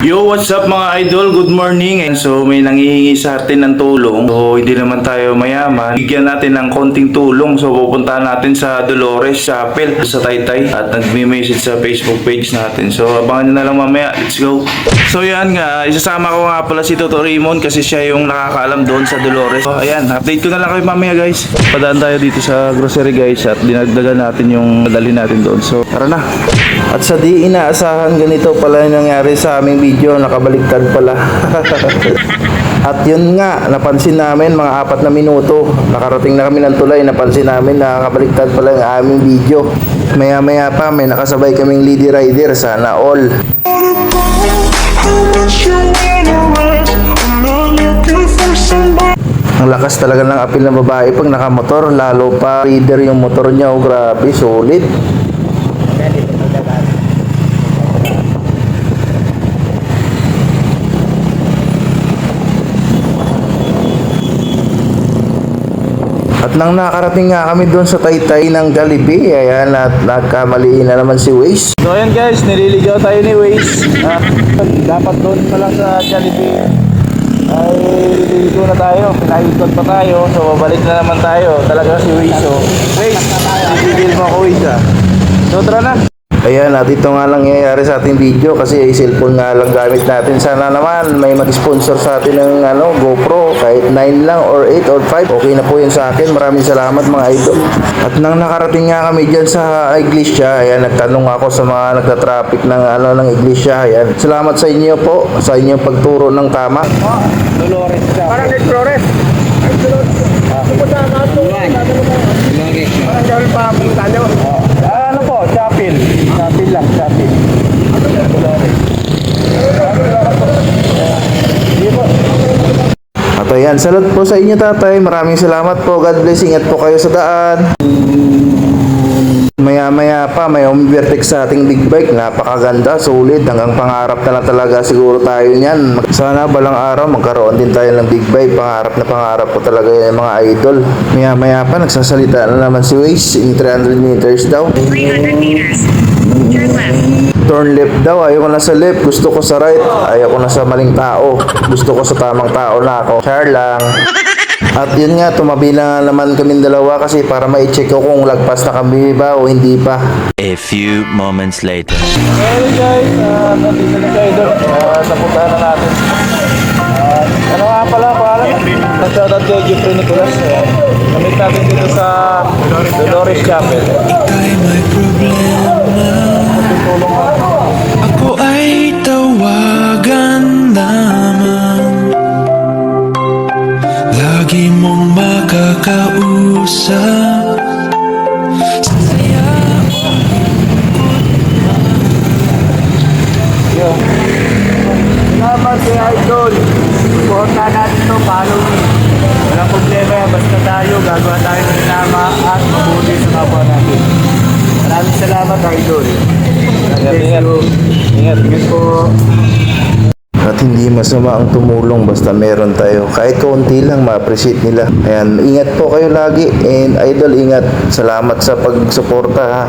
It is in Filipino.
Yo, what's up mga idol? Good morning. And so may nangihingi sa atin ng tulong. So hindi naman tayo mayaman. Bigyan natin ng konting tulong. So pupuntahan natin sa Dolores Chapel sa Taytay at nagme-message sa Facebook page natin. So abangan nyo na lang mamaya. Let's go. So yan nga, isasama ko nga pala si Toto Raymond kasi siya yung nakakaalam doon sa Dolores. So ayan, update ko na lang kayo mamaya guys. Padaan tayo dito sa grocery guys at dinagdagan natin yung madali natin doon. So tara na. At sa di inaasahan ganito pala yung nangyari sa aming video, nakabaliktad pala. At yun nga, napansin namin mga 4 na minuto, nakarating na kami ng tulay, napansin namin na nakabaliktad pala yung aming video. Maya maya pa may nakasabay kaming lady rider, sana all. Ang lakas talaga ng apil ng babae pag nakamotor, lalo pa rider yung motor niya, oh grabe, solid. At nang nakarating nga kami doon sa Taytay ng Jollibee, ayan, at nagkamaliin na naman si Waze. So ayan guys, nililigaw tayo ni Waze. Dapat doon pa lang sa Jollibee ay nililigaw na tayo, pinaikot pa tayo, so babalik na naman tayo. Talaga si Waze, so Waze, bibigil mo ako Waze So tara na. Ayan, at ito nga lang nangyayari sa ating video kasi cellphone nga lang gamit natin. Sana naman may mag-sponsor sa atin ng GoPro, kahit 9 lang or 8 or 5. Okay na po yun sa akin. Maraming salamat mga idol. At nang nakarating nga kami dyan sa iglesia, ayan, nagtanong ako sa mga nagta-traffic ng iglesia. Ayan, salamat sa inyo po, sa inyong pagturo ng tama. Dolores ka. Parang Dolores. Ay, Dolores. Pupunta ka ito. Parang gawin pa punta nyo. Ano po? Chapel. Chapel lang, chapel. At ayan, salut po sa inyo tatay. Maraming salamat po. God bless. Ingat po kayo sa daan. Maya pa may overtake sa ating big bike, napakaganda, sulit, hanggang pangarap na lang talaga siguro tayo niyan. Sana balang araw magkaroon din tayo ng big bike, pangarap ko talaga yung mga idol. Maya pa nagsasalita na naman si Waze, in 300 meters daw. 300 meters, turn left. Turn left daw, ayoko na sa left, gusto ko sa right, ayoko na sa maling tao, gusto ko sa tamang tao na ako. Char lang. At yun nga, tumabi na naman kami dalawa kasi para ma-check ko kung lagpas na kami ba o hindi pa. A few moments later. Hey guys, nandito na tayo doon. Napuntahan na natin. Ano nga pala, nag-shoutout kay Jeffrey Nicolas. Namit natin dito sa Dolores Chapel. Ika'y may problema. Ako ay tawagan lamang. Lagi mong makakausap. Saya Salamat kay Idol. Suporta natin ito, follow me. Walang problema yan, basta tayo, gagawa tayo ng tama at mabuti sa kapwa natin. Maraming salamat Idol. Ingat po. At hindi masama ang tumulong basta meron tayo. Kahit kaunti lang, ma-appreciate nila. Ayan, ingat po kayo lagi. And Idol, ingat. Salamat sa pagsuporta ha.